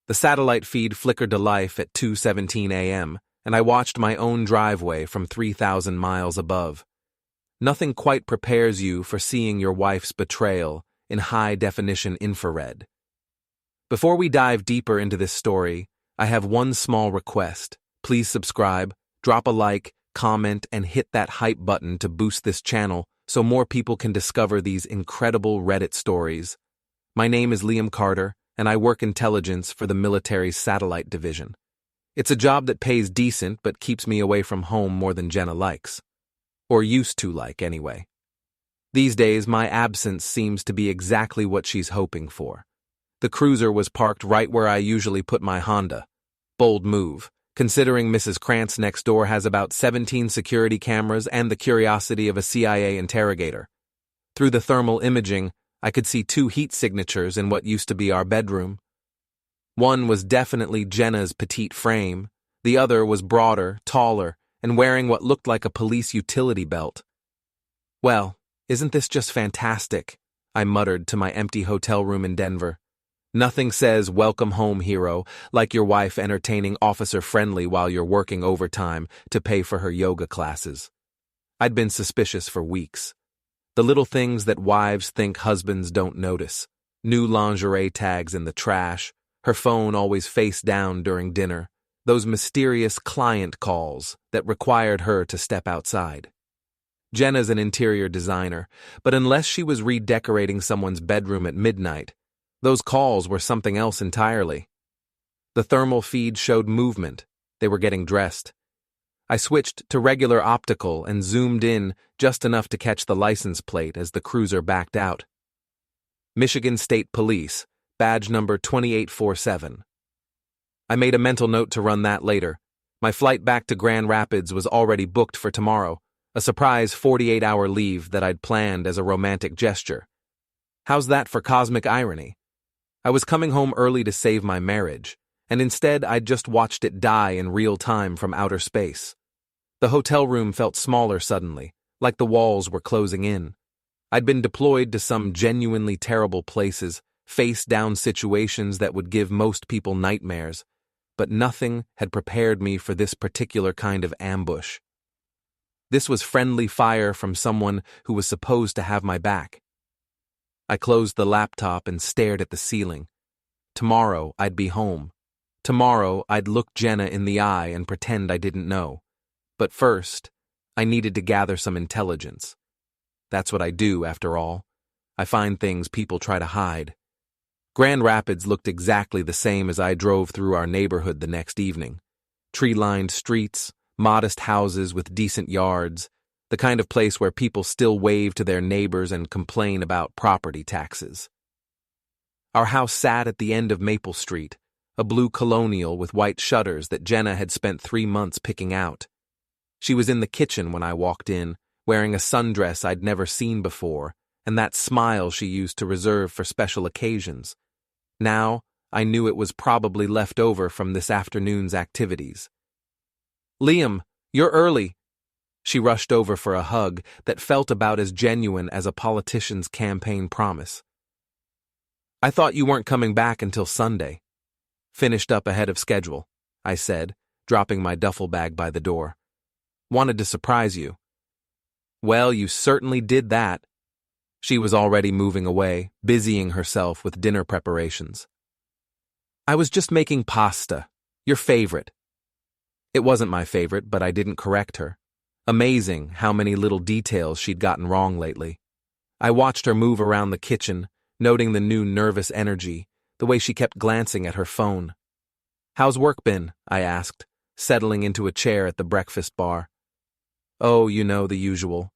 The satellite feed flickered to life at 2:17 a.m., and I watched my own driveway from 3,000 miles above. Nothing quite prepares you for seeing your wife's betrayal in high-definition infrared. Before we dive deeper into this story, I have one small request. Please subscribe, drop a like, comment, and hit that hype button to boost this channel so more people can discover these incredible Reddit stories. My name is Liam Carter, and I work intelligence for the military's satellite division. It's a job that pays decent but keeps me away from home more than Jenna likes. Or used to like, anyway. These days, my absence seems to be exactly what she's hoping for. The cruiser was parked right where I usually put my Honda. Bold move, considering Mrs. Krantz next door has about 17 security cameras and the curiosity of a CIA interrogator. Through the thermal imaging, I could see 2 heat signatures in what used to be our bedroom. One was definitely Jenna's petite frame. The other was broader, taller, and wearing what looked like a police utility belt. Well, isn't this just fantastic? I muttered to my empty hotel room in Denver. Nothing says welcome home, hero, like your wife entertaining Officer Friendly while you're working overtime to pay for her yoga classes. I'd been suspicious for weeks. The little things that wives think husbands don't notice. New lingerie tags in the trash, her phone always face down during dinner, those mysterious client calls that required her to step outside. Jenna's an interior designer, but unless she was redecorating someone's bedroom at midnight, those calls were something else entirely. The thermal feed showed movement. They were getting dressed. I switched to regular optical and zoomed in just enough to catch the license plate as the cruiser backed out. Michigan State Police, badge number 2847. I made a mental note to run that later. My flight back to Grand Rapids was already booked for tomorrow, a surprise 48-hour leave that I'd planned as a romantic gesture. How's that for cosmic irony? I was coming home early to save my marriage, and instead I'd just watched it die in real time from outer space. The hotel room felt smaller suddenly, like the walls were closing in. I'd been deployed to some genuinely terrible places, face-down situations that would give most people nightmares, but nothing had prepared me for this particular kind of ambush. This was friendly fire from someone who was supposed to have my back. I closed the laptop and stared at the ceiling. Tomorrow I'd be home. Tomorrow I'd look Jenna in the eye and pretend I didn't know. But first, I needed to gather some intelligence. That's what I do, after all. I find things people try to hide. Grand Rapids looked exactly the same as I drove through our neighborhood the next evening. Tree-lined streets, modest houses with decent yards, the kind of place where people still wave to their neighbors and complain about property taxes. Our house sat at the end of Maple Street, a blue colonial with white shutters that Jenna had spent 3 months picking out. She was in the kitchen when I walked in, wearing a sundress I'd never seen before, and that smile she used to reserve for special occasions. Now, I knew it was probably left over from this afternoon's activities. "Liam, you're early." She rushed over for a hug that felt about as genuine as a politician's campaign promise. "I thought you weren't coming back until Sunday." "Finished up ahead of schedule," I said, dropping my duffel bag by the door. "Wanted to surprise you." "Well, you certainly did that." She was already moving away, busying herself with dinner preparations. "I was just making pasta. Your favorite." It wasn't my favorite, but I didn't correct her. Amazing how many little details she'd gotten wrong lately. I watched her move around the kitchen, noting the new nervous energy, the way she kept glancing at her phone. "How's work been?" I asked, settling into a chair at the breakfast bar. "Oh, you know, the usual.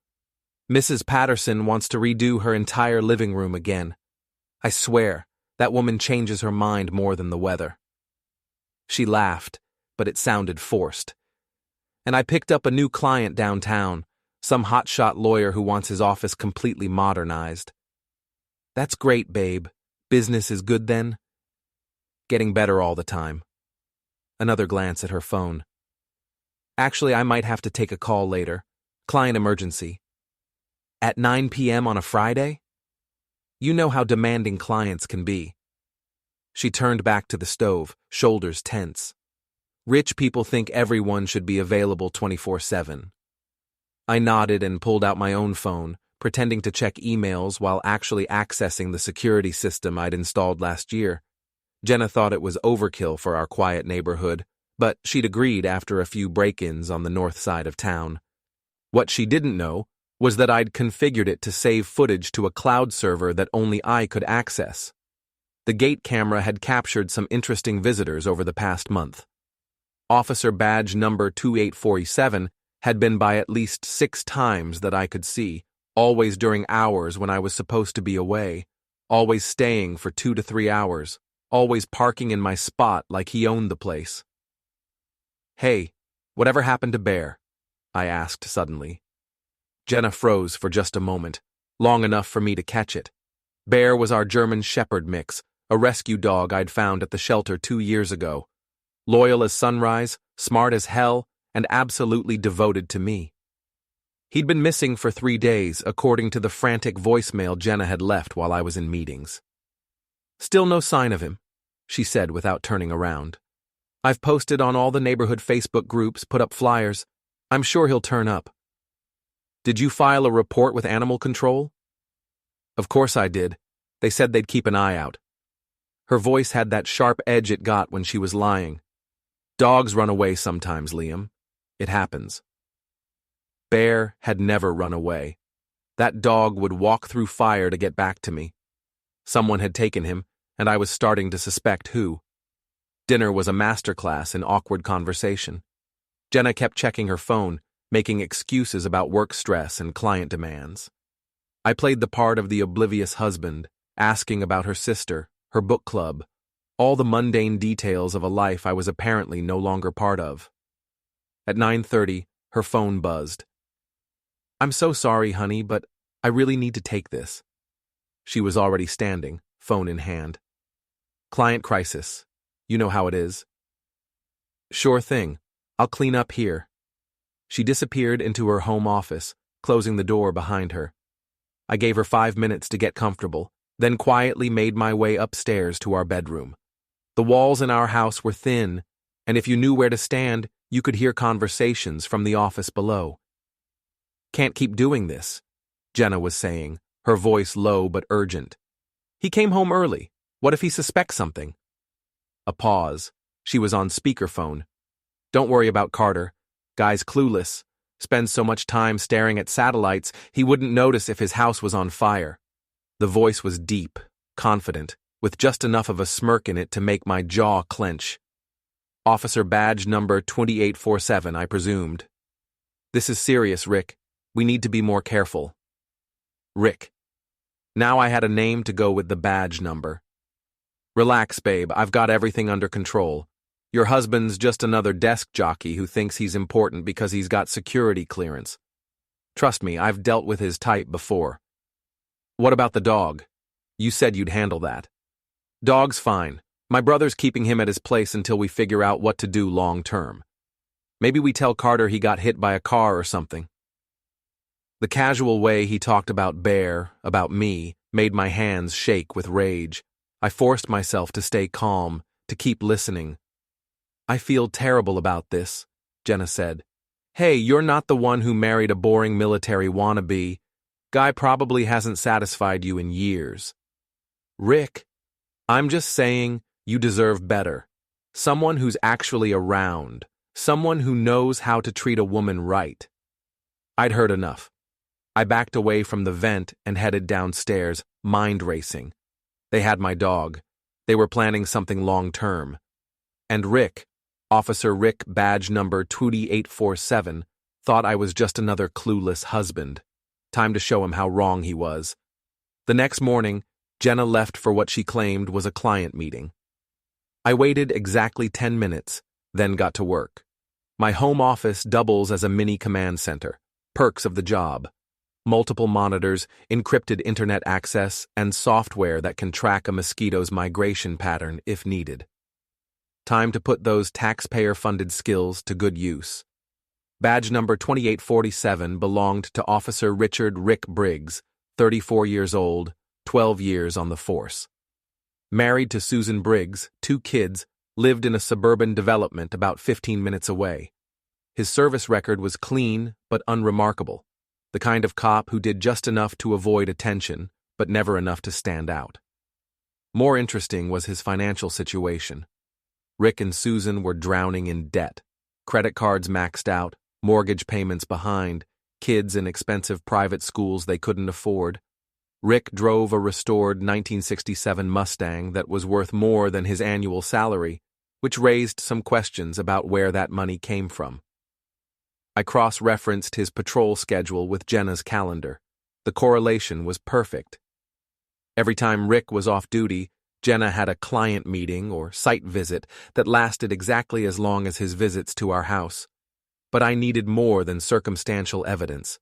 Mrs. Patterson wants to redo her entire living room again. I swear, that woman changes her mind more than the weather." She laughed, but it sounded forced. "And I picked up a new client downtown, some hotshot lawyer who wants his office completely modernized." "That's great, babe. Business is good then?" "Getting better all the time." Another glance at her phone. "Actually, I might have to take a call later. Client emergency." "At 9 p.m. on a Friday?" You know how demanding clients can be. She turned back to the stove, shoulders tense. Rich people think everyone should be available 24/7. I nodded and pulled out my own phone, pretending to check emails while actually accessing the security system I'd installed last year. Jenna thought it was overkill for our quiet neighborhood, but she'd agreed after a few break-ins on the north side of town. What she didn't know was that I'd configured it to save footage to a cloud server that only I could access. The gate camera had captured some interesting visitors over the past month. Officer badge number 2847 had been by at least 6 times that I could see, always during hours when I was supposed to be away, always staying for 2 to 3 hours, always parking in my spot like he owned the place. "Hey, whatever happened to Bear?" I asked suddenly. Jenna froze for just a moment, long enough for me to catch it. Bear was our German Shepherd mix, a rescue dog I'd found at the shelter 2 years ago. Loyal as sunrise, smart as hell, and absolutely devoted to me. He'd been missing for 3 days, according to the frantic voicemail Jenna had left while I was in meetings. "Still no sign of him," she said without turning around. "I've posted on all the neighborhood Facebook groups, put up flyers. I'm sure he'll turn up." "Did you file a report with animal control?" "Of course I did. They said they'd keep an eye out." Her voice had that sharp edge it got when she was lying. "Dogs run away sometimes, Liam. It happens." Bear had never run away. That dog would walk through fire to get back to me. Someone had taken him, and I was starting to suspect who. Dinner was a masterclass in awkward conversation. Jenna kept checking her phone, making excuses about work stress and client demands. I played the part of the oblivious husband, asking about her sister, her book club, all the mundane details of a life I was apparently no longer part of. At 9:30, her phone buzzed. "I'm so sorry, honey, but I really need to take this." She was already standing, phone in hand. "Client crisis. You know how it is." "Sure thing. I'll clean up here." She disappeared into her home office, closing the door behind her. I gave her 5 minutes to get comfortable, then quietly made my way upstairs to our bedroom. The walls in our house were thin, and if you knew where to stand, you could hear conversations from the office below. "Can't keep doing this," Jenna was saying, her voice low but urgent. "He came home early. What if he suspects something?" A pause. She was on speakerphone. "Don't worry about Carter. Guy's clueless. Spends so much time staring at satellites, he wouldn't notice if his house was on fire." The voice was deep, confident, with just enough of a smirk in it to make my jaw clench. "Officer badge number 2847, I presumed." "This is serious, Rick. We need to be more careful." Rick. Now I had a name to go with the badge number. "Relax, babe. I've got everything under control. Your husband's just another desk jockey who thinks he's important because he's got security clearance. Trust me, I've dealt with his type before." "What about the dog? You said you'd handle that." "Dog's fine. My brother's keeping him at his place until we figure out what to do long term. Maybe we tell Carter he got hit by a car or something." The casual way he talked about Bear, about me, made my hands shake with rage. I forced myself to stay calm, to keep listening. "I feel terrible about this," Jenna said. "Hey, you're not the one who married a boring military wannabe. Guy probably hasn't satisfied you in years." "Rick, I'm just saying you deserve better. Someone who's actually around. Someone who knows how to treat a woman right." I'd heard enough. I backed away from the vent and headed downstairs, mind racing. They had my dog. They were planning something long-term. And Rick, Officer Rick badge number 2847, thought I was just another clueless husband. Time to show him how wrong he was. The next morning, Jenna left for what she claimed was a client meeting. I waited exactly 10 minutes, then got to work. My home office doubles as a mini command center. Perks of the job. Multiple monitors, encrypted internet access, and software that can track a mosquito's migration pattern if needed. Time to put those taxpayer-funded skills to good use. Badge number 2847 belonged to Officer Richard Rick Briggs, 34 years old, 12 years on the force. Married to Susan Briggs, 2 kids, lived in a suburban development about 15 minutes away. His service record was clean but unremarkable, the kind of cop who did just enough to avoid attention, but never enough to stand out. More interesting was his financial situation. Rick and Susan were drowning in debt. Credit cards maxed out, mortgage payments behind, kids in expensive private schools they couldn't afford. Rick drove a restored 1967 Mustang that was worth more than his annual salary, which raised some questions about where that money came from. I cross-referenced his patrol schedule with Jenna's calendar. The correlation was perfect. Every time Rick was off duty, Jenna had a client meeting or site visit that lasted exactly as long as his visits to our house. But I needed more than circumstantial evidence.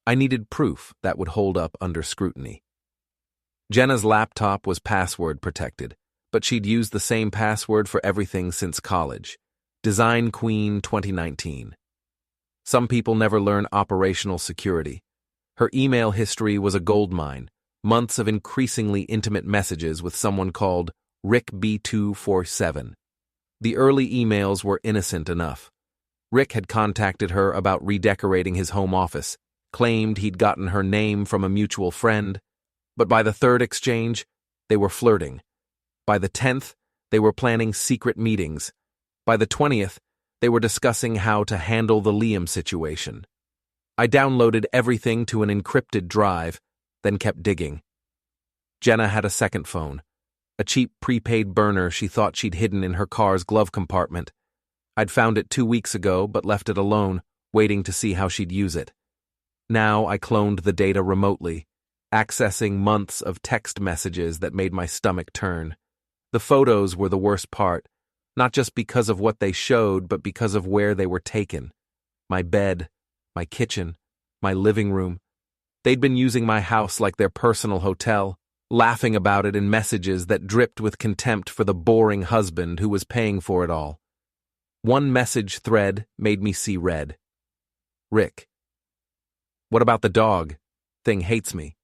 I needed proof that would hold up under scrutiny. Jenna's laptop was password protected, but she'd used the same password for everything since college. Design Queen 2019. Some people never learn operational security. Her email history was a goldmine, months of increasingly intimate messages with someone called Rick B247. The early emails were innocent enough. Rick had contacted her about redecorating his home office, claimed he'd gotten her name from a mutual friend, but by the 3rd exchange, they were flirting. By the 10th, they were planning secret meetings. By the 20th, they were discussing how to handle the Liam situation. I downloaded everything to an encrypted drive, then kept digging. Jenna had a second phone, a cheap prepaid burner she thought she'd hidden in her car's glove compartment. I'd found it 2 weeks ago, but left it alone, waiting to see how she'd use it. Now I cloned the data remotely, accessing months of text messages that made my stomach turn. The photos were the worst part, not just because of what they showed, but because of where they were taken. My bed, my kitchen, my living room. They'd been using my house like their personal hotel, laughing about it in messages that dripped with contempt for the boring husband who was paying for it all. One message thread made me see red. Rick. What about the dog? Thing hates me.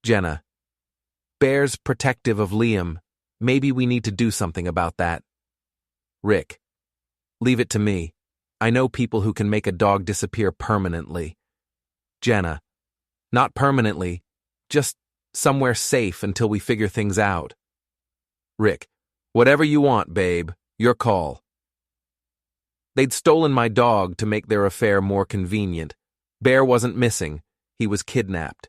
Jenna. Bear's protective of Liam. Maybe we need to do something about that. Rick. Leave it to me. I know people who can make a dog disappear permanently. Jenna. Not permanently. Just somewhere safe until we figure things out. Rick. Whatever you want, babe. Your call. They'd stolen my dog to make their affair more convenient. Bear wasn't missing. He was kidnapped.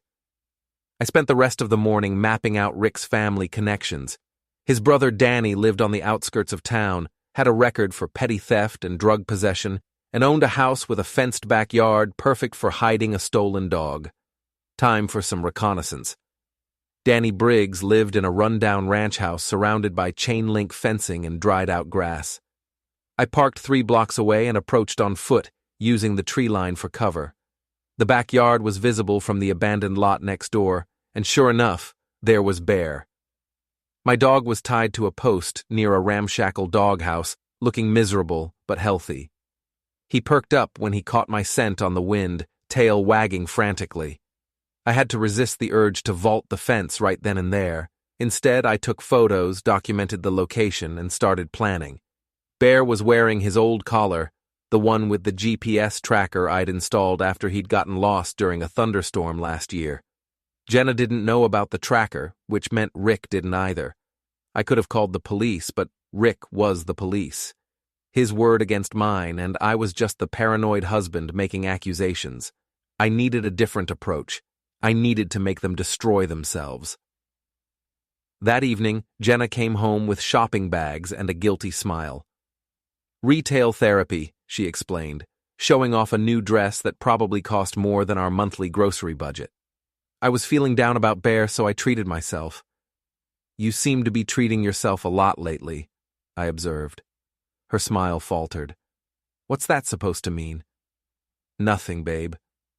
I spent the rest of the morning mapping out Rick's family connections. His brother Danny lived on the outskirts of town, had a record for petty theft and drug possession, and owned a house with a fenced backyard perfect for hiding a stolen dog. Time for some reconnaissance. Danny Briggs lived in a rundown ranch house surrounded by chain-link fencing and dried-out grass. I parked 3 blocks away and approached on foot, using the tree line for cover. The backyard was visible from the abandoned lot next door, and sure enough, there was Bear. My dog was tied to a post near a ramshackle doghouse, looking miserable but healthy. He perked up when he caught my scent on the wind, tail wagging frantically. I had to resist the urge to vault the fence right then and there. Instead, I took photos, documented the location, and started planning. Bear was wearing his old collar, the one with the GPS tracker I'd installed after he'd gotten lost during a thunderstorm last year. Jenna didn't know about the tracker, which meant Rick didn't either. I could have called the police, but Rick was the police. His word against mine, and I was just the paranoid husband making accusations. I needed a different approach. I needed to make them destroy themselves. That evening, Jenna came home with shopping bags and a guilty smile. Retail therapy, she explained, showing off a new dress that probably cost more than our monthly grocery budget. I was feeling down about Bear, so I treated myself. You seem to be treating yourself a lot lately, I observed. Her smile faltered. What's that supposed to mean? Nothing, babe.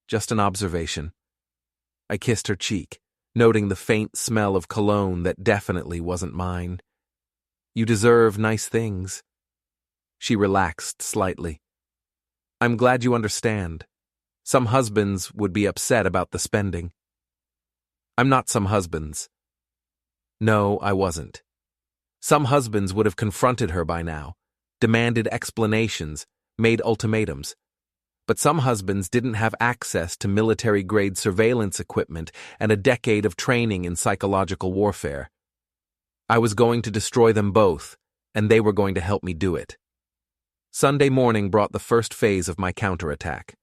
Just an observation. I kissed her cheek, noting the faint smell of cologne that definitely wasn't mine. You deserve nice things. She relaxed slightly. I'm glad you understand. Some husbands would be upset about the spending. I'm not some husbands. No, I wasn't. Some husbands would have confronted her by now, demanded explanations, made ultimatums. But some husbands didn't have access to military-grade surveillance equipment and a decade of training in psychological warfare. I was going to destroy them both, and they were going to help me do it. Sunday morning brought the first phase of my counterattack.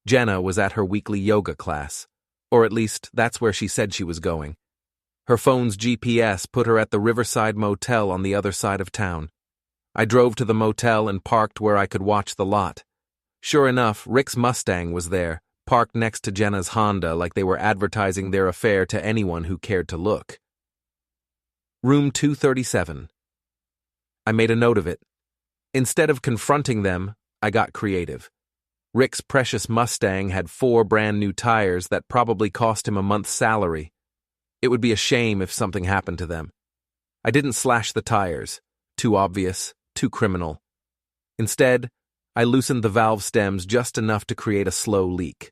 Jenna was at her weekly yoga class, or at least that's where she said she was going. Her phone's GPS put her at the Riverside Motel on the other side of town. I drove to the motel and parked where I could watch the lot. Sure enough, Rick's Mustang was there, parked next to Jenna's Honda like they were advertising their affair to anyone who cared to look. Room 237. I made a note of it. Instead of confronting them, I got creative. Rick's precious Mustang had 4 brand new tires that probably cost him a month's salary. It would be a shame if something happened to them. I didn't slash the tires. Too obvious, too criminal. Instead, I loosened the valve stems just enough to create a slow leak.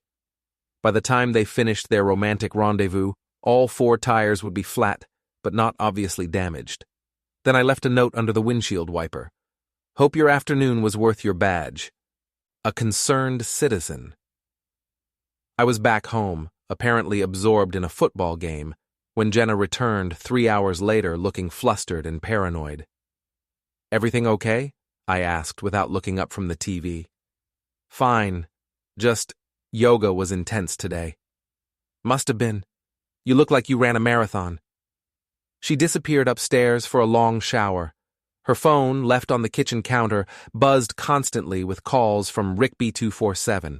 By the time they finished their romantic rendezvous, all 4 tires would be flat, but not obviously damaged. Then I left a note under the windshield wiper. Hope your afternoon was worth your badge. A concerned citizen. I was back home, apparently absorbed in a football game, when Jenna returned 3 hours later looking flustered and paranoid. Everything okay? I asked without looking up from the TV. Fine. Just, yoga was intense today. Must have been. You look like you ran a marathon. She disappeared upstairs for a long shower. Her phone, left on the kitchen counter, buzzed constantly with calls from Rick B247.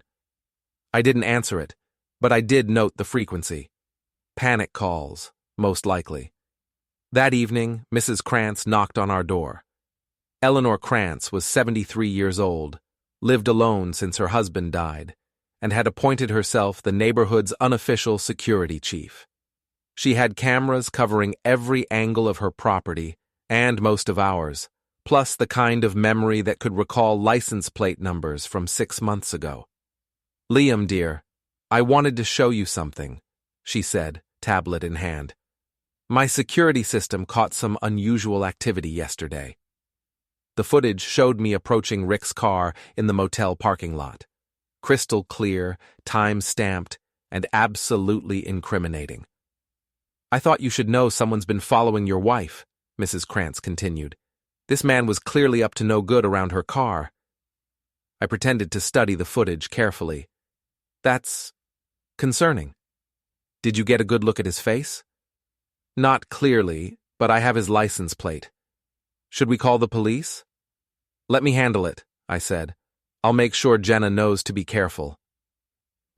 I didn't answer it, but I did note the frequency. Panic calls, most likely. That evening, Mrs. Krantz knocked on our door. Eleanor Krantz was 73 years old, lived alone since her husband died, and had appointed herself the neighborhood's unofficial security chief. She had cameras covering every angle of her property, and most of ours, plus the kind of memory that could recall license plate numbers from 6 months ago. Liam, dear, I wanted to show you something, she said, tablet in hand. My security system caught some unusual activity yesterday. The footage showed me approaching Rick's car in the motel parking lot. Crystal clear, time-stamped, and absolutely incriminating. I thought you should know someone's been following your wife, Mrs. Krantz continued. This man was clearly up to no good around her car. I pretended to study the footage carefully. That's concerning. Did you get a good look at his face? Not clearly, but I have his license plate. Should we call the police? Let me handle it, I said. I'll make sure Jenna knows to be careful.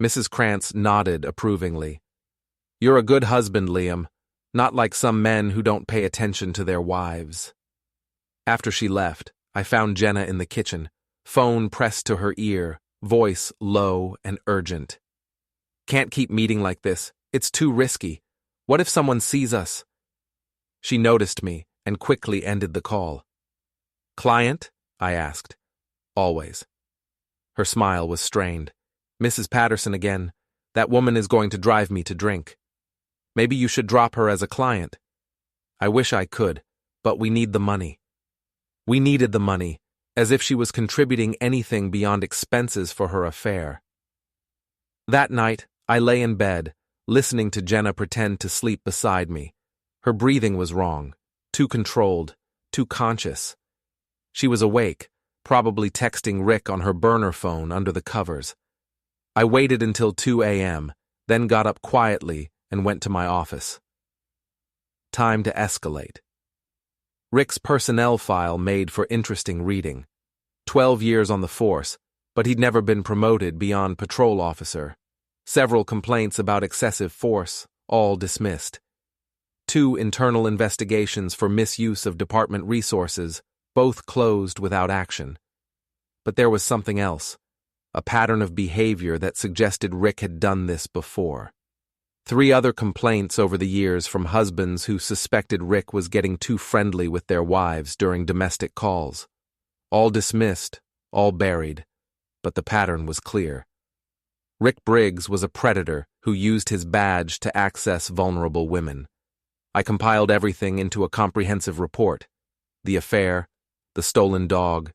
Mrs. Krantz nodded approvingly. You're a good husband, Liam, not like some men who don't pay attention to their wives. After she left, I found Jenna in the kitchen, phone pressed to her ear, voice low and urgent. Can't keep meeting like this. It's too risky. What if someone sees us? She noticed me and quickly ended the call. Client? I asked. Always. Her smile was strained. Mrs. Patterson again. That woman is going to drive me to drink. Maybe you should drop her as a client. I wish I could, but we need the money. We needed the money, as if she was contributing anything beyond expenses for her affair. That night, I lay in bed, listening to Jenna pretend to sleep beside me. Her breathing was wrong, too controlled, too conscious. She was awake, probably texting Rick on her burner phone under the covers. I waited until 2 a.m., then got up quietly and went to my office. Time to escalate. Rick's personnel file made for interesting reading. 12 years on the force, but he'd never been promoted beyond patrol officer. Several complaints about excessive force, all dismissed. 2 internal investigations for misuse of department resources, both closed without action. But there was something else, a pattern of behavior that suggested Rick had done this before. 3 other complaints over the years from husbands who suspected Rick was getting too friendly with their wives during domestic calls. All dismissed, all buried, but the pattern was clear. Rick Briggs was a predator who used his badge to access vulnerable women. I compiled everything into a comprehensive report, The affair, the stolen dog,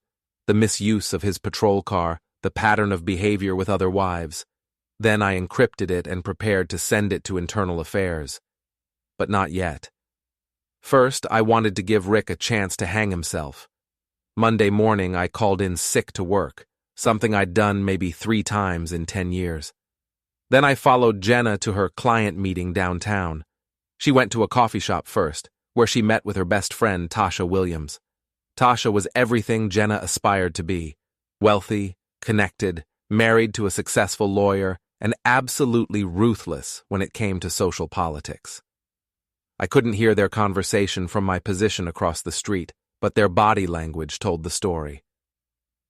the misuse of his patrol car, the pattern of behavior with other wives. Then I encrypted it and prepared to send it to Internal Affairs. But not yet. First, I wanted to give Rick a chance to hang himself. Monday morning, I called in sick to work, something I'd done maybe 3 times in 10 years. Then I followed Jenna to her client meeting downtown. She went to a coffee shop first, where she met with her best friend, Tasha Williams. Tasha was everything Jenna aspired to be: wealthy, connected, married to a successful lawyer, and absolutely ruthless when it came to social politics. I couldn't hear their conversation from my position across the street, but their body language told the story.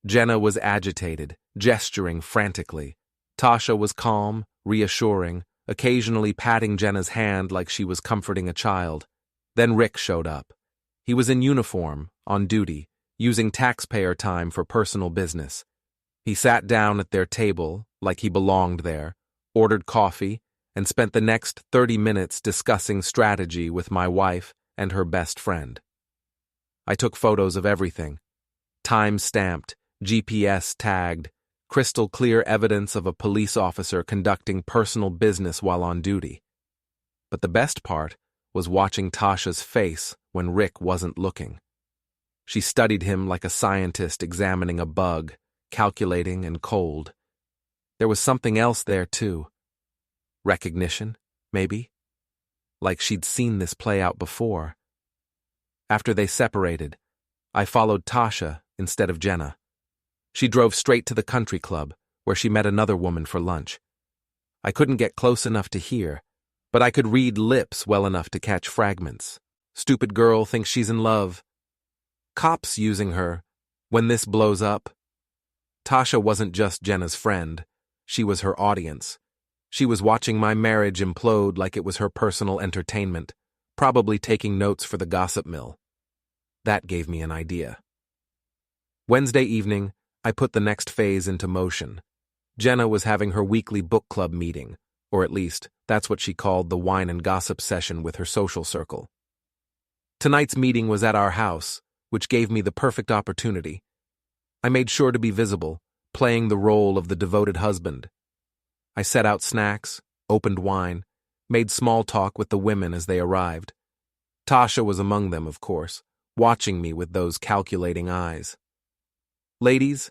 Jenna was agitated, gesturing frantically. Tasha was calm, reassuring, occasionally patting Jenna's hand like she was comforting a child. Then Rick showed up. He was in uniform, on duty, using taxpayer time for personal business. He sat down at their table, like he belonged there, ordered coffee, and spent the next 30 minutes discussing strategy with my wife and her best friend. I took photos of everything. Time-stamped, GPS-tagged, crystal-clear evidence of a police officer conducting personal business while on duty. But the best part was watching Tasha's face when Rick wasn't looking. She studied him like a scientist examining a bug, calculating and cold. There was something else there, too. Recognition, maybe? Like she'd seen this play out before. After they separated, I followed Tasha instead of Jenna. She drove straight to the country club, where she met another woman for lunch. I couldn't get close enough to hear, but I could read lips well enough to catch fragments. Stupid girl thinks she's in love. Cops using her. When this blows up. Tasha wasn't just Jenna's friend. She was her audience. She was watching my marriage implode like it was her personal entertainment, probably taking notes for the gossip mill. That gave me an idea. Wednesday evening, I put the next phase into motion. Jenna was having her weekly book club meeting, or at least, that's what she called the wine and gossip session with her social circle. Tonight's meeting was at our house, which gave me the perfect opportunity. I made sure to be visible, playing the role of the devoted husband. I set out snacks, opened wine, made small talk with the women as they arrived. Tasha was among them, of course, watching me with those calculating eyes. "Ladies,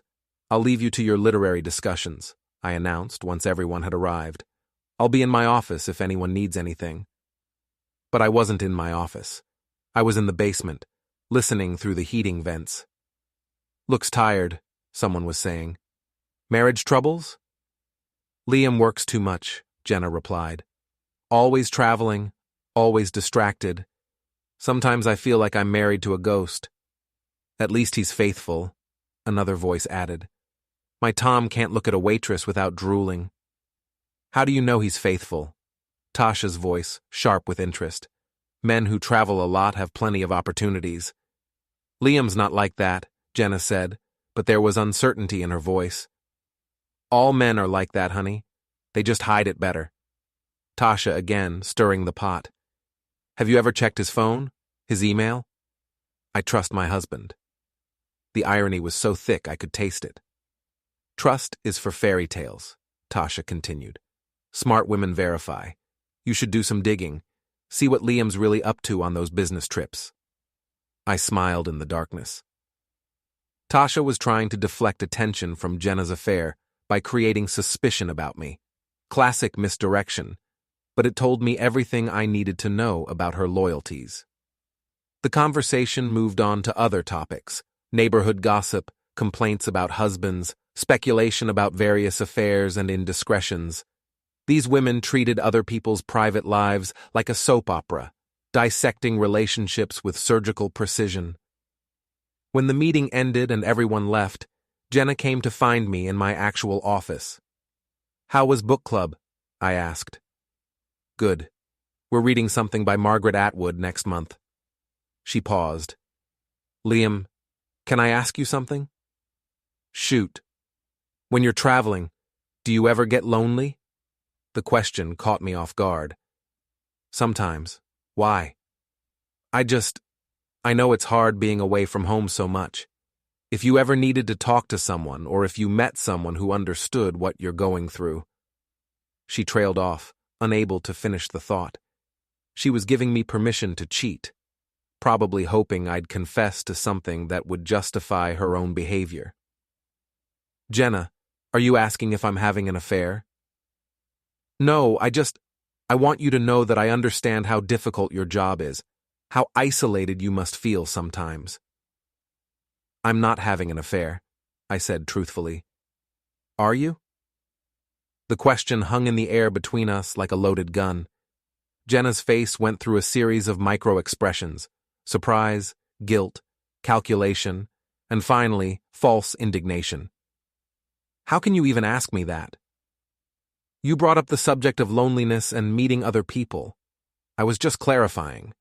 I'll leave you to your literary discussions," I announced once everyone had arrived. "I'll be in my office if anyone needs anything." But I wasn't in my office. I was in the basement, listening through the heating vents. "Looks tired," someone was saying. "Marriage troubles?" "Liam works too much," Jenna replied. "Always traveling, always distracted. Sometimes I feel like I'm married to a ghost." "At least he's faithful," another voice added. "My Tom can't look at a waitress without drooling." "How do you know he's faithful?" Tasha's voice, sharp with interest. "Men who travel a lot have plenty of opportunities." "Liam's not like that," Jenna said, but there was uncertainty in her voice. "All men are like that, honey. They just hide it better." Tasha again, stirring the pot. "Have you ever checked his phone? His email?" "I trust my husband." The irony was so thick I could taste it. "Trust is for fairy tales," Tasha continued. "Smart women verify. You should do some digging. See what Liam's really up to on those business trips." I smiled in the darkness. Tasha was trying to deflect attention from Jenna's affair by creating suspicion about me. Classic misdirection, but it told me everything I needed to know about her loyalties. The conversation moved on to other topics: neighborhood gossip, complaints about husbands, speculation about various affairs and indiscretions. These women treated other people's private lives like a soap opera, dissecting relationships with surgical precision. When the meeting ended and everyone left, Jenna came to find me in my actual office. "How was book club?" I asked. "Good. We're reading something by Margaret Atwood next month." She paused. "Liam, can I ask you something?" "Shoot." "When you're traveling, do you ever get lonely?" The question caught me off guard. "Sometimes. Why?" I know it's hard being away from home so much. If you ever needed to talk to someone, or if you met someone who understood what you're going through." She trailed off, unable to finish the thought. She was giving me permission to cheat, probably hoping I'd confess to something that would justify her own behavior. "Jenna, are you asking if I'm having an affair?" "No, I want you to know that I understand how difficult your job is, how isolated you must feel sometimes." "I'm not having an affair," I said truthfully. "Are you?" The question hung in the air between us like a loaded gun. Jenna's face went through a series of micro-expressions: surprise, guilt, calculation, and finally, false indignation. "How can you even ask me that?" "You brought up the subject of loneliness and meeting other people. I was just clarifying."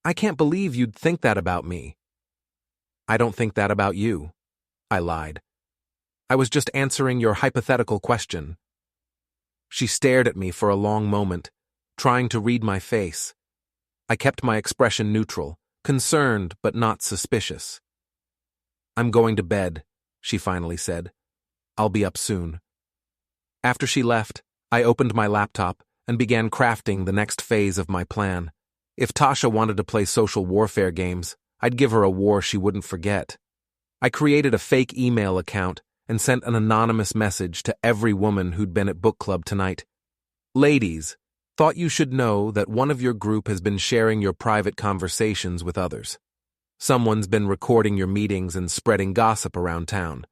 "I can't believe you'd think that about me." "I don't think that about you," I lied. "I was just answering your hypothetical question." She stared at me for a long moment, trying to read my face. I kept my expression neutral, concerned but not suspicious. "I'm going to bed," she finally said. "I'll be up soon." After she left, I opened my laptop and began crafting the next phase of my plan. If Tasha wanted to play social warfare games, I'd give her a war she wouldn't forget. I created a fake email account and sent an anonymous message to every woman who'd been at book club tonight. "Ladies, thought you should know that one of your group has been sharing your private conversations with others. Someone's been recording your meetings and spreading gossip around town.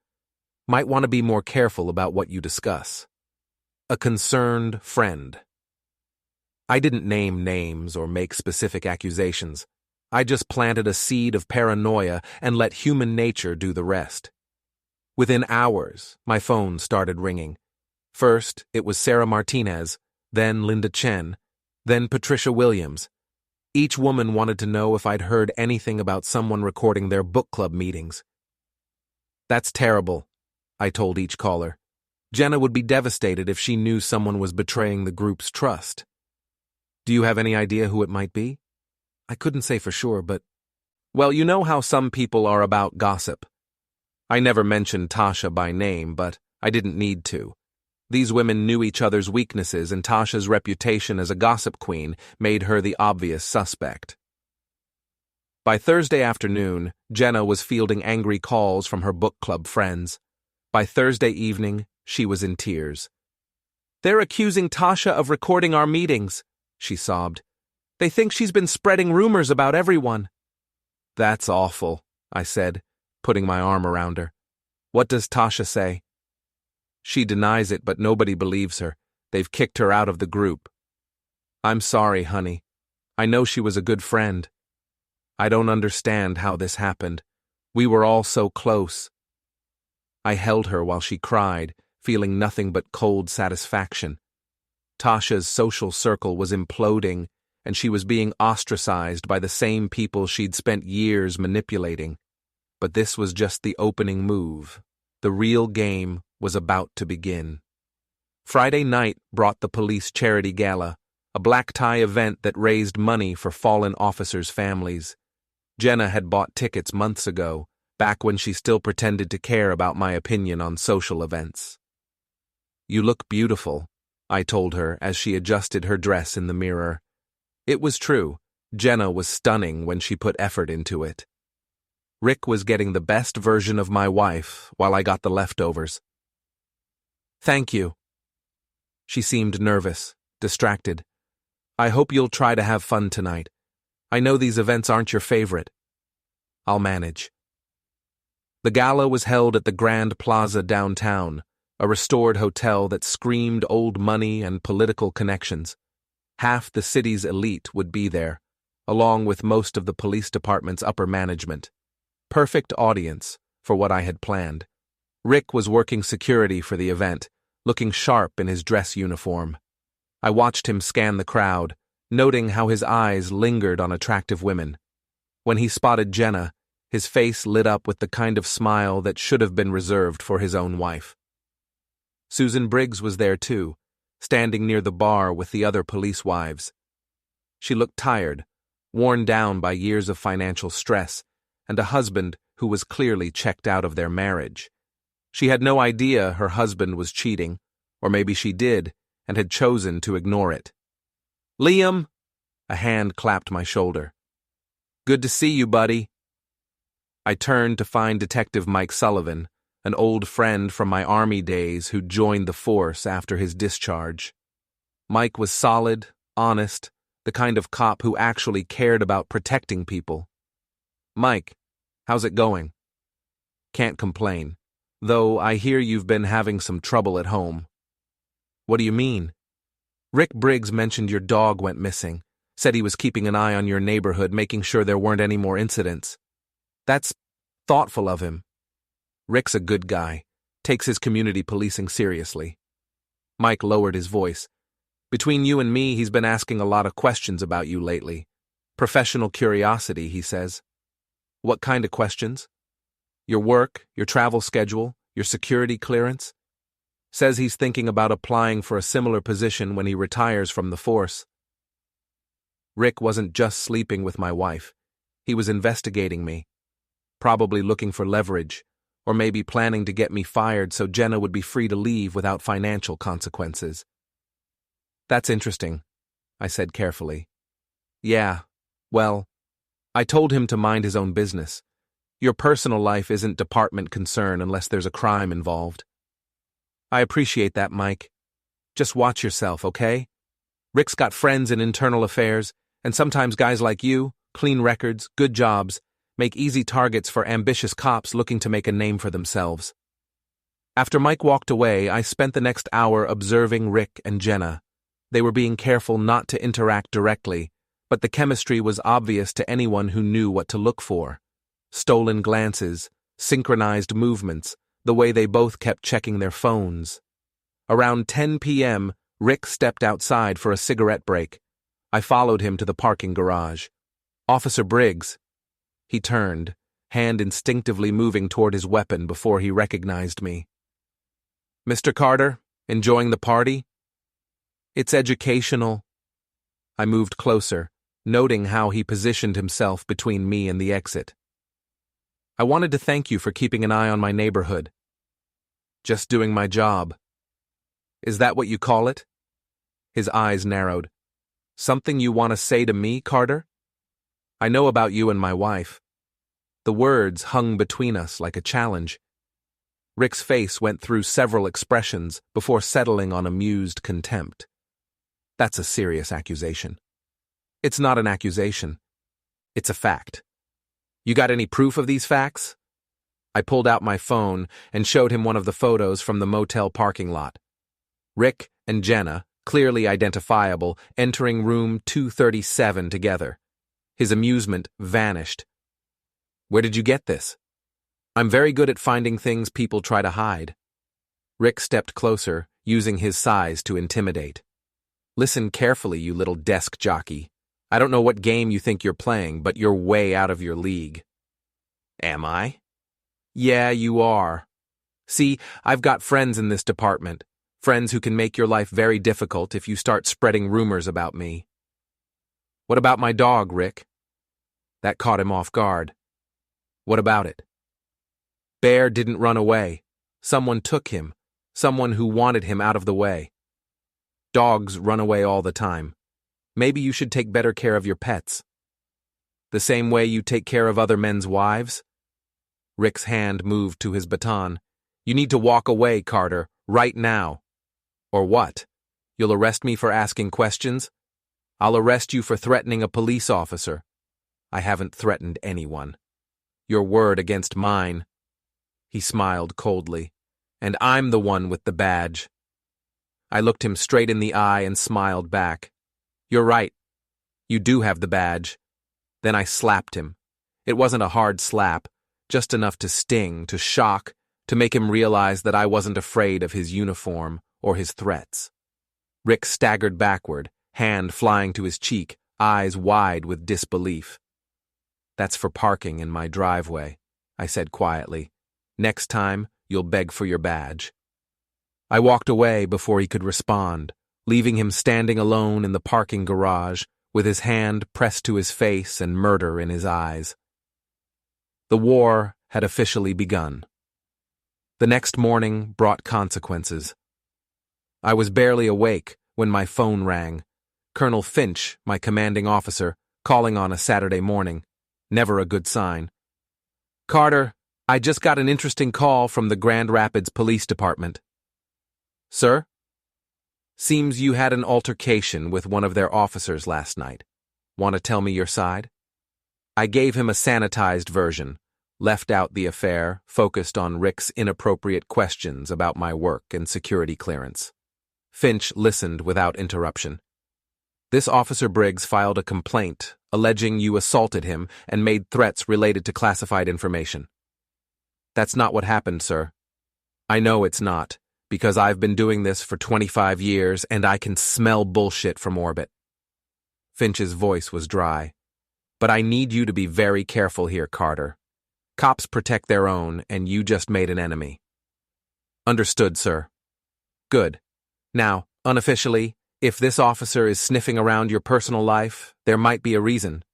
Might want to be more careful about what you discuss. A concerned friend." I didn't name names or make specific accusations. I just planted a seed of paranoia and let human nature do the rest. Within hours, my phone started ringing. First, it was Sarah Martinez, then Linda Chen, then Patricia Williams. Each woman wanted to know if I'd heard anything about someone recording their book club meetings. "That's terrible," I told each caller. "Jenna would be devastated if she knew someone was betraying the group's trust." "Do you have any idea who it might be?" I couldn't say for sure, but... Well, you know how some people are about gossip. I never mentioned Tasha by name, but I didn't need to. These women knew each other's weaknesses, and Tasha's reputation as a gossip queen made her the obvious suspect. By Thursday afternoon, Jenna was fielding angry calls from her book club friends. By Thursday evening, she was in tears. "They're accusing Tasha of recording our meetings," she sobbed. "They think she's been spreading rumors about everyone." "That's awful," I said, putting my arm around her. "What does Tasha say?" "She denies it, but nobody believes her. They've kicked her out of the group." "I'm sorry, honey. I know she was a good friend. I don't understand how this happened. We were all so close." I held her while she cried, feeling nothing but cold satisfaction. Tasha's social circle was imploding, and she was being ostracized by the same people she'd spent years manipulating. But this was just the opening move. The real game was about to begin. Friday night brought the police charity gala, a black tie event that raised money for fallen officers' families. Jenna had bought tickets months ago, back when she still pretended to care about my opinion on social events. "You look beautiful," I told her as she adjusted her dress in the mirror. It was true. Jenna was stunning when she put effort into it. Rick was getting the best version of my wife while I got the leftovers. "Thank you." She seemed nervous, distracted. "I hope you'll try to have fun tonight. I know these events aren't your favorite." "I'll manage." The gala was held at the Grand Plaza downtown, a restored hotel that screamed old money and political connections. Half the city's elite would be there, along with most of the police department's upper management. Perfect audience for what I had planned. Rick was working security for the event, looking sharp in his dress uniform. I watched him scan the crowd, noting how his eyes lingered on attractive women. When he spotted Jenna, his face lit up with the kind of smile that should have been reserved for his own wife. Susan Briggs was there too, standing near the bar with the other police wives. She looked tired, worn down by years of financial stress, and a husband who was clearly checked out of their marriage. She had no idea her husband was cheating, or maybe she did, and had chosen to ignore it. "Liam!" A hand clapped my shoulder. "Good to see you, buddy." I turned to find Detective Mike Sullivan, an old friend from my Army days who joined the force after his discharge. Mike was solid, honest, the kind of cop who actually cared about protecting people. "Mike, how's it going?" "Can't complain, though I hear you've been having some trouble at home." "What do you mean?" "Rick Briggs mentioned your dog went missing, said he was keeping an eye on your neighborhood, making sure there weren't any more incidents." "That's thoughtful of him. Rick's a good guy, takes his community policing seriously." Mike lowered his voice. "Between you and me, he's been asking a lot of questions about you lately. Professional curiosity, he says." "What kind of questions?" "Your work, your travel schedule, your security clearance." Says he's thinking about applying for a similar position when he retires from the force. Rick wasn't just sleeping with my wife. He was investigating me. Probably looking for leverage, or maybe planning to get me fired so Jenna would be free to leave without financial consequences. "That's interesting," I said carefully. "Yeah, well, I told him to mind his own business. Your personal life isn't department concern unless there's a crime involved." "I appreciate that, Mike. Just watch yourself, okay? Rick's got friends in internal affairs, and sometimes guys like you, clean records, good jobs, make easy targets for ambitious cops looking to make a name for themselves." After Mike walked away, I spent the next hour observing Rick and Jenna. They were being careful not to interact directly, but the chemistry was obvious to anyone who knew what to look for. Stolen glances, synchronized movements, the way they both kept checking their phones. Around 10 p.m., Rick stepped outside for a cigarette break. I followed him to the parking garage. "Officer Briggs." He turned, hand instinctively moving toward his weapon before he recognized me. "Mr. Carter, enjoying the party?" "It's educational." I moved closer, noting how he positioned himself between me and the exit. "I wanted to thank you for keeping an eye on my neighborhood." "Just doing my job." "Is that what you call it?" His eyes narrowed. "Something you want to say to me, Carter?" "I know about you and my wife." The words hung between us like a challenge. Rick's face went through several expressions before settling on amused contempt. "That's a serious accusation." "It's not an accusation. It's a fact." "You got any proof of these facts?" I pulled out my phone and showed him one of the photos from the motel parking lot. Rick and Jenna, clearly identifiable, entering room 237 together. His amusement vanished. "Where did you get this?" "I'm very good at finding things people try to hide." Rick stepped closer, using his size to intimidate. "Listen carefully, you little desk jockey. I don't know what game you think you're playing, but you're way out of your league." "Am I?" "Yeah, you are. See, I've got friends in this department, friends who can make your life very difficult if you start spreading rumors about me." "What about my dog, Rick?" That caught him off guard. "What about it?" "Bear didn't run away. Someone took him, someone who wanted him out of the way. Dogs run away all the time. Maybe you should take better care of your pets." "The same way you take care of other men's wives?" Rick's hand moved to his baton. "You need to walk away, Carter, right now." "Or what? You'll arrest me for asking questions?" "I'll arrest you for threatening a police officer." "I haven't threatened anyone." "Your word against mine." He smiled coldly. "And I'm the one with the badge." I looked him straight in the eye and smiled back. "You're right. You do have the badge." Then I slapped him. It wasn't a hard slap, just enough to sting, to shock, to make him realize that I wasn't afraid of his uniform or his threats. Rick staggered backward, hand flying to his cheek, eyes wide with disbelief. "That's for parking in my driveway," I said quietly. "Next time, you'll beg for your badge." I walked away before he could respond, leaving him standing alone in the parking garage with his hand pressed to his face and murder in his eyes. The war had officially begun. The next morning brought consequences. I was barely awake when my phone rang. Colonel Finch, my commanding officer, calling on a Saturday morning. Never a good sign. "Carter, I just got an interesting call from the Grand Rapids Police Department." "Sir?" "Seems you had an altercation with one of their officers last night. Want to tell me your side?" I gave him a sanitized version, left out the affair, focused on Rick's inappropriate questions about my work and security clearance. Finch listened without interruption. "This Officer Briggs filed a complaint alleging you assaulted him and made threats related to classified information." "That's not what happened, sir." "I know it's not, because I've been doing this for 25 years and I can smell bullshit from orbit." Finch's voice was dry. "But I need you to be very careful here, Carter. Cops protect their own, and you just made an enemy." "Understood, sir." "Good. Now, unofficially, if this officer is sniffing around your personal life, there might be a reason.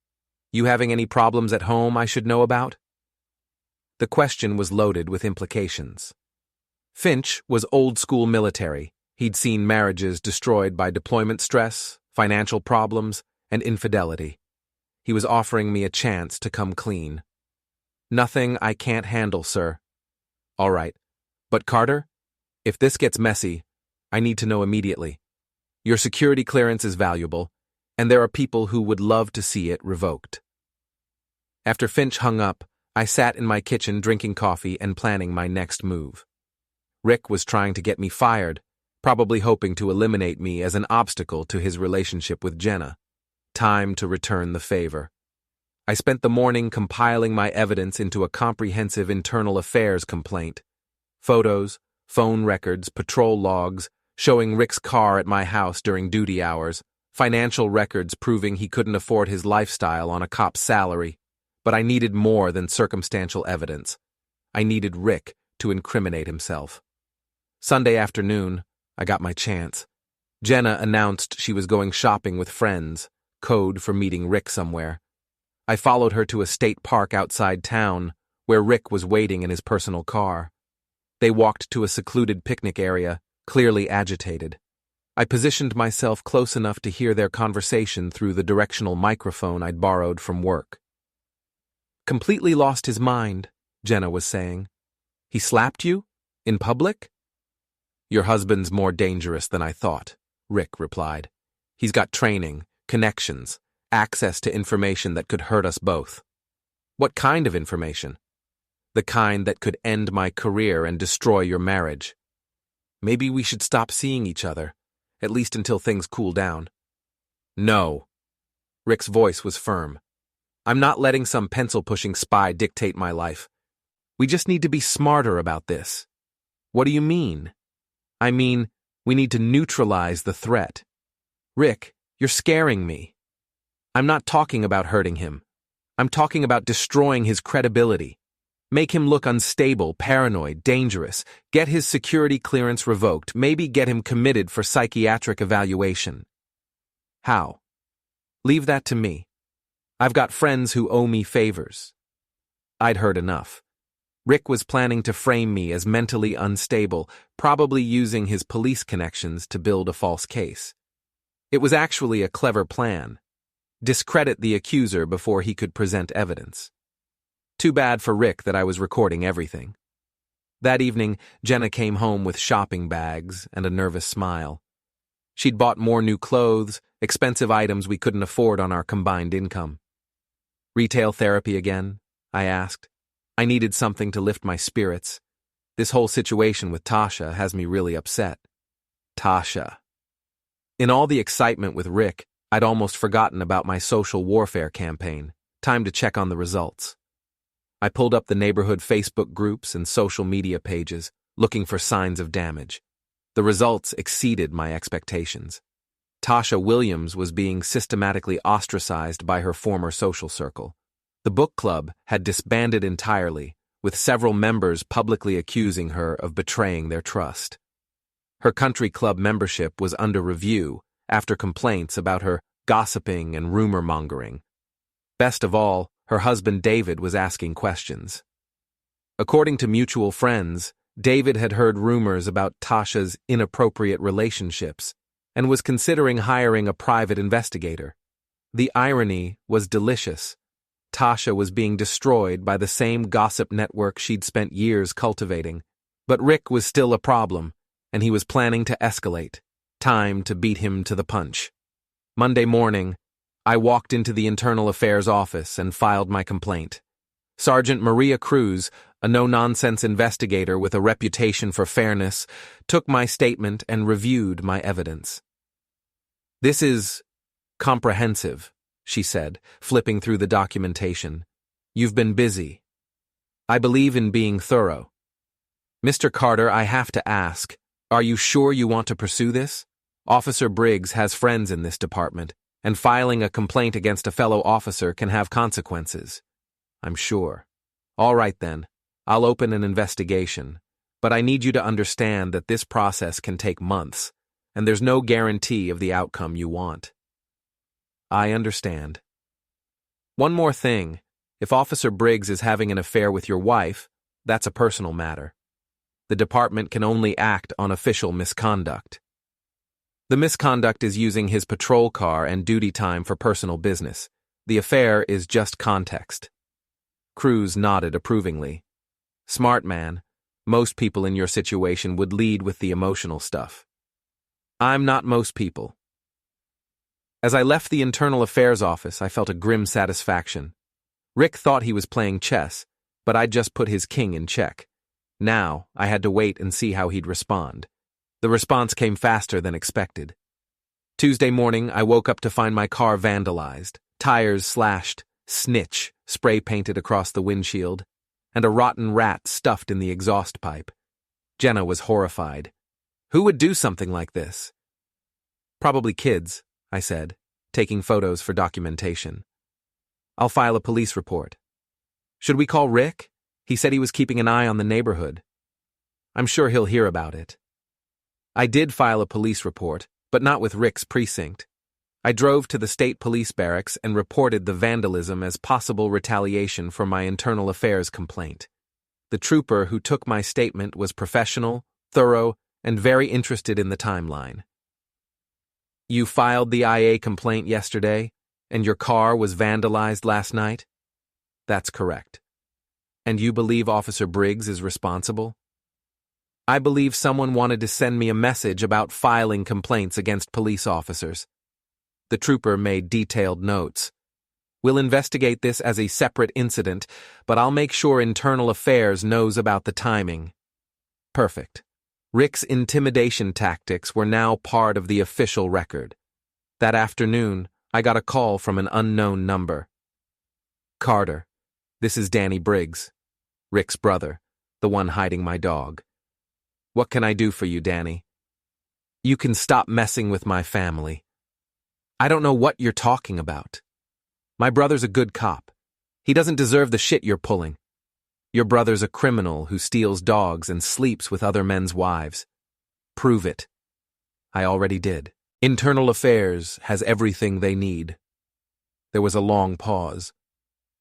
You having any problems at home I should know about?" The question was loaded with implications. Finch was old-school military. He'd seen marriages destroyed by deployment stress, financial problems, and infidelity. He was offering me a chance to come clean. "Nothing I can't handle, sir." "All right. But Carter, if this gets messy, I need to know immediately. Your security clearance is valuable, and there are people who would love to see it revoked." After Finch hung up, I sat in my kitchen drinking coffee and planning my next move. Rick was trying to get me fired, probably hoping to eliminate me as an obstacle to his relationship with Jenna. Time to return the favor. I spent the morning compiling my evidence into a comprehensive internal affairs complaint. Photos, phone records, patrol logs, showing Rick's car at my house during duty hours, financial records proving he couldn't afford his lifestyle on a cop's salary. But I needed more than circumstantial evidence. I needed Rick to incriminate himself. Sunday afternoon, I got my chance. Jenna announced she was going shopping with friends, code for meeting Rick somewhere. I followed her to a state park outside town, where Rick was waiting in his personal car. They walked to a secluded picnic area, clearly agitated. I positioned myself close enough to hear their conversation through the directional microphone I'd borrowed from work. "Completely lost his mind," Jenna was saying. "He slapped you? In public?" "Your husband's more dangerous than I thought," Rick replied. "He's got training, connections, access to information that could hurt us both." "What kind of information?" "The kind that could end my career and destroy your marriage." "Maybe we should stop seeing each other, at least until things cool down." "No." Rick's voice was firm. "I'm not letting some pencil-pushing spy dictate my life. We just need to be smarter about this." "What do you mean?" "I mean, we need to neutralize the threat." "Rick, you're scaring me." "I'm not talking about hurting him. I'm talking about destroying his credibility. Make him look unstable, paranoid, dangerous. Get his security clearance revoked. Maybe get him committed for psychiatric evaluation." "How?" "Leave that to me. I've got friends who owe me favors." I'd heard enough. Rick was planning to frame me as mentally unstable, probably using his police connections to build a false case. It was actually a clever plan. Discredit the accuser before he could present evidence. Too bad for Rick that I was recording everything. That evening, Jenna came home with shopping bags and a nervous smile. She'd bought more new clothes, expensive items we couldn't afford on our combined income. "Retail therapy again?" I asked. I needed something to lift my spirits. This whole situation with Tasha has me really upset. Tasha. In all the excitement with Rick, I'd almost forgotten about my social warfare campaign. Time to check on the results. I pulled up the neighborhood Facebook groups and social media pages, looking for signs of damage. The results exceeded my expectations. Tasha Williams was being systematically ostracized by her former social circle. The book club had disbanded entirely, with several members publicly accusing her of betraying their trust. Her country club membership was under review after complaints about her gossiping and rumor-mongering. Best of all, her husband David was asking questions. According to mutual friends, David had heard rumors about Tasha's inappropriate relationships and was considering hiring a private investigator. The irony was delicious. Tasha was being destroyed by the same gossip network she'd spent years cultivating. But Rick was still a problem, and he was planning to escalate. Time to beat him to the punch. Monday morning, I walked into the Internal Affairs office and filed my complaint. Sergeant Maria Cruz, a no-nonsense investigator with a reputation for fairness, took my statement and reviewed my evidence. "This is comprehensive," she said, flipping through the documentation. "You've been busy. I believe in being thorough. Mr. Carter, I have to ask, are you sure you want to pursue this? Officer Briggs has friends in this department, and filing a complaint against a fellow officer can have consequences." "I'm sure." "All right then, I'll open an investigation, but I need you to understand that this process can take months, and there's no guarantee of the outcome you want." "I understand." "One more thing, if Officer Briggs is having an affair with your wife, that's a personal matter. The department can only act on official misconduct. The misconduct is using his patrol car and duty time for personal business. The affair is just context." Cruz nodded approvingly. "Smart man. Most people in your situation would lead with the emotional stuff. I'm not most people." As I left the Internal Affairs office, I felt a grim satisfaction. Rick thought he was playing chess, but I'd just put his king in check. Now, I had to wait and see how he'd respond. The response came faster than expected. Tuesday morning, I woke up to find my car vandalized, tires slashed, snitch spray painted across the windshield, and a rotten rat stuffed in the exhaust pipe. Jenna was horrified. Who would do something like this? "Probably kids," I said, taking photos for documentation. "I'll file a police report." "Should we call Rick? He said he was keeping an eye on the neighborhood." "I'm sure he'll hear about it." I did file a police report, but not with Rick's precinct. I drove to the state police barracks and reported the vandalism as possible retaliation for my internal affairs complaint. The trooper who took my statement was professional, thorough, and very interested in the timeline. "You filed the IA complaint yesterday, and your car was vandalized last night?" "That's correct." "And you believe Officer Briggs is responsible?" "I believe someone wanted to send me a message about filing complaints against police officers." The trooper made detailed notes. "We'll investigate this as a separate incident, but I'll make sure Internal Affairs knows about the timing." Perfect. Rick's intimidation tactics were now part of the official record. That afternoon, I got a call from an unknown number. "Carter, this is Danny Briggs, Rick's brother, the one hiding my dog. What can I do for you, Danny?" "You can stop messing with my family." "I don't know what you're talking about. My brother's a good cop. He doesn't deserve the shit you're pulling. Your brother's a criminal who steals dogs and sleeps with other men's wives." "Prove it." "I already did. Internal Affairs has everything they need." There was a long pause.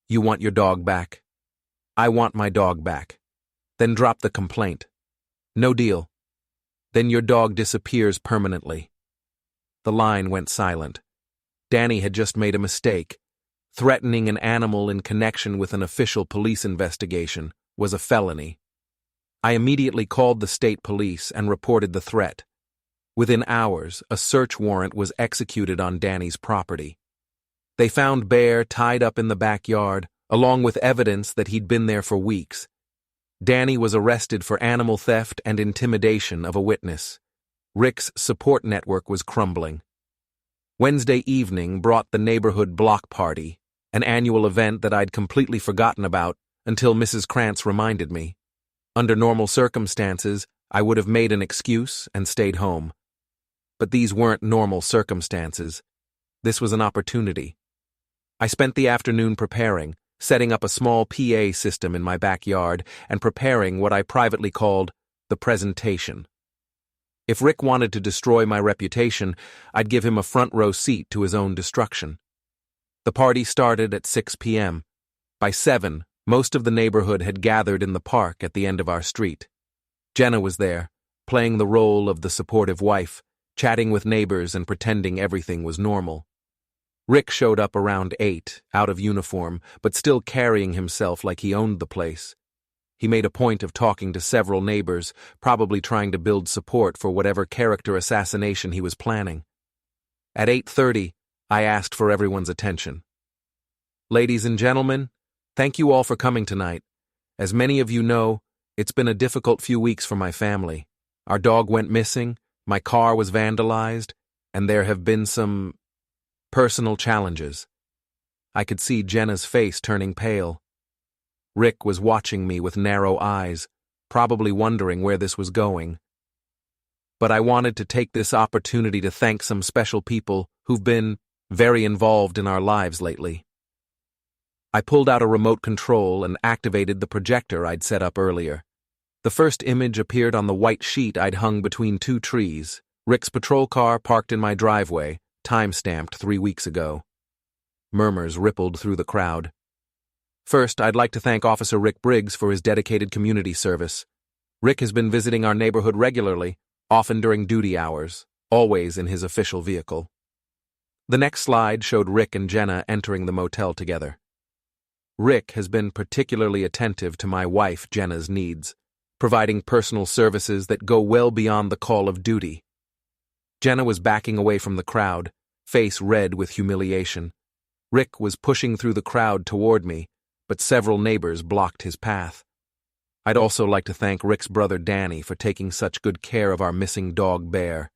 "You want your dog back?" "I want my dog back." "Then drop the complaint." "No deal." "Then your dog disappears permanently." The line went silent. Danny had just made a mistake. Threatening an animal in connection with an official police investigation was a felony. I immediately called the state police and reported the threat. Within hours, a search warrant was executed on Danny's property. They found Bear tied up in the backyard, along with evidence that he'd been there for weeks. Danny was arrested for animal theft and intimidation of a witness. Rick's support network was crumbling. Wednesday evening brought the neighborhood block party, an annual event that I'd completely forgotten about until Mrs. Krantz reminded me. Under normal circumstances, I would have made an excuse and stayed home. But these weren't normal circumstances. This was an opportunity. I spent the afternoon preparing, setting up a small PA system in my backyard and preparing what I privately called the presentation. If Rick wanted to destroy my reputation, I'd give him a front-row seat to his own destruction. The party started at 6 p.m. By 7, most of the neighborhood had gathered in the park at the end of our street. Jenna was there, playing the role of the supportive wife, chatting with neighbors and pretending everything was normal. Rick showed up around 8, out of uniform, but still carrying himself like he owned the place. He made a point of talking to several neighbors, probably trying to build support for whatever character assassination he was planning. At 8:30, I asked for everyone's attention. Ladies and gentlemen, thank you all for coming tonight. As many of you know, it's been a difficult few weeks for my family. Our dog went missing, my car was vandalized, and there have been some personal challenges. I could see Jenna's face turning pale. Rick was watching me with narrow eyes, probably wondering where this was going. But I wanted to take this opportunity to thank some special people who've been very involved in our lives lately. I pulled out a remote control and activated the projector I'd set up earlier. The first image appeared on the white sheet I'd hung between two trees, Rick's patrol car parked in my driveway, time-stamped 3 weeks ago. Murmurs rippled through the crowd. First, I'd like to thank Officer Rick Briggs for his dedicated community service. Rick has been visiting our neighborhood regularly, often during duty hours, always in his official vehicle. The next slide showed Rick and Jenna entering the motel together. Rick has been particularly attentive to my wife Jenna's needs, providing personal services that go well beyond the call of duty. Jenna was backing away from the crowd, face red with humiliation. Rick was pushing through the crowd toward me, but several neighbors blocked his path. I'd also like to thank Rick's brother Danny for taking such good care of our missing dog Bear.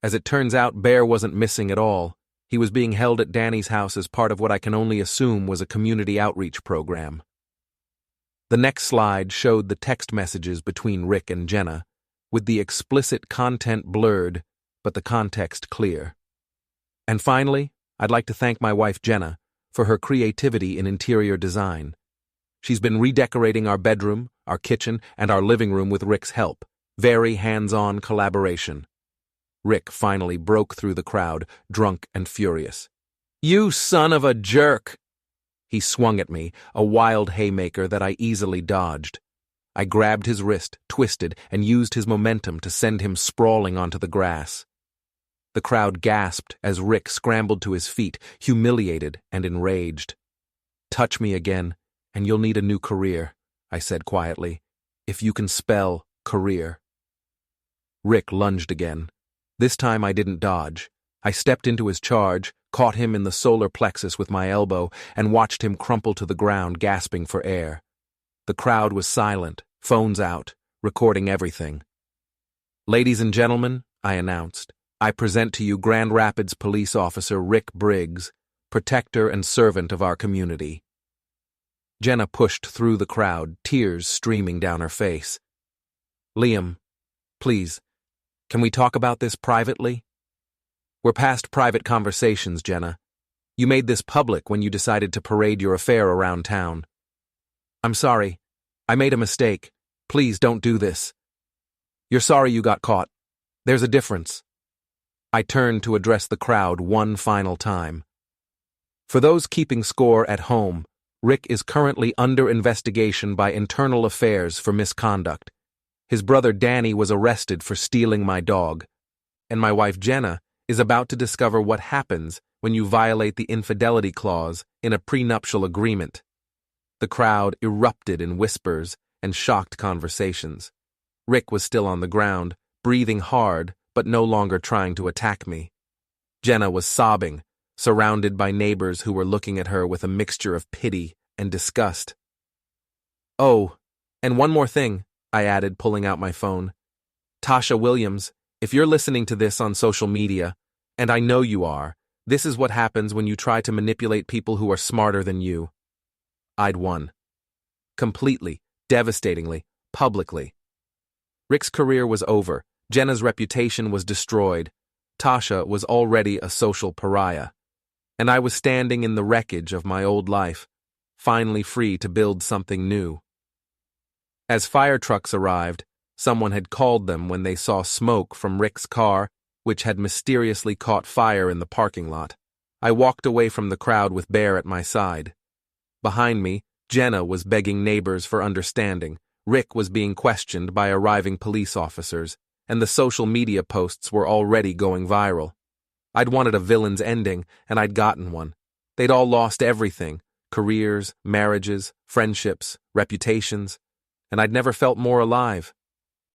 As it turns out, Bear wasn't missing at all. He was being held at Danny's house as part of what I can only assume was a community outreach program. The next slide showed the text messages between Rick and Jenna, with the explicit content blurred, but the context clear. And finally, I'd like to thank my wife Jenna for her creativity in interior design. She's been redecorating our bedroom, our kitchen, and our living room with Rick's help. Very hands-on collaboration. Rick finally broke through the crowd, drunk and furious. "You son of a jerk!" He swung at me, a wild haymaker that I easily dodged. I grabbed his wrist, twisted, and used his momentum to send him sprawling onto the grass. The crowd gasped as Rick scrambled to his feet, humiliated and enraged. "Touch me again, and you'll need a new career," I said quietly. "If you can spell career." Rick lunged again. This time I didn't dodge. I stepped into his charge, caught him in the solar plexus with my elbow, and watched him crumple to the ground, gasping for air. The crowd was silent, phones out, recording everything. "Ladies and gentlemen," I announced, "I present to you Grand Rapids Police Officer Rick Briggs, protector and servant of our community." Jenna pushed through the crowd, tears streaming down her face. "Liam, please, can we talk about this privately?" "We're past private conversations, Jenna. You made this public when you decided to parade your affair around town." "I'm sorry. I made a mistake. Please don't do this." "You're sorry you got caught. There's a difference." I turned to address the crowd one final time. For those keeping score at home, Rick is currently under investigation by Internal Affairs for misconduct. His brother Danny was arrested for stealing my dog, and my wife Jenna is about to discover what happens when you violate the infidelity clause in a prenuptial agreement. The crowd erupted in whispers and shocked conversations. Rick was still on the ground, breathing hard, but no longer trying to attack me. Jenna was sobbing, surrounded by neighbors who were looking at her with a mixture of pity and disgust. "Oh, and one more thing," I added, pulling out my phone. "Tasha Williams, if you're listening to this on social media, and I know you are, this is what happens when you try to manipulate people who are smarter than you." I'd won. Completely, devastatingly, publicly. Rick's career was over. Jenna's reputation was destroyed. Tasha was already a social pariah. And I was standing in the wreckage of my old life, finally free to build something new. As fire trucks arrived, Someone had called them when they saw smoke from Rick's car, which had mysteriously caught fire in the parking lot. I walked away from the crowd with Bear at my side. Behind me, Jenna was begging neighbors for understanding, Rick was being questioned by arriving police officers, and the social media posts were already going viral. I'd wanted a villain's ending, and I'd gotten one. They'd all lost everything: careers, marriages, friendships, reputations, and I'd never felt more alive.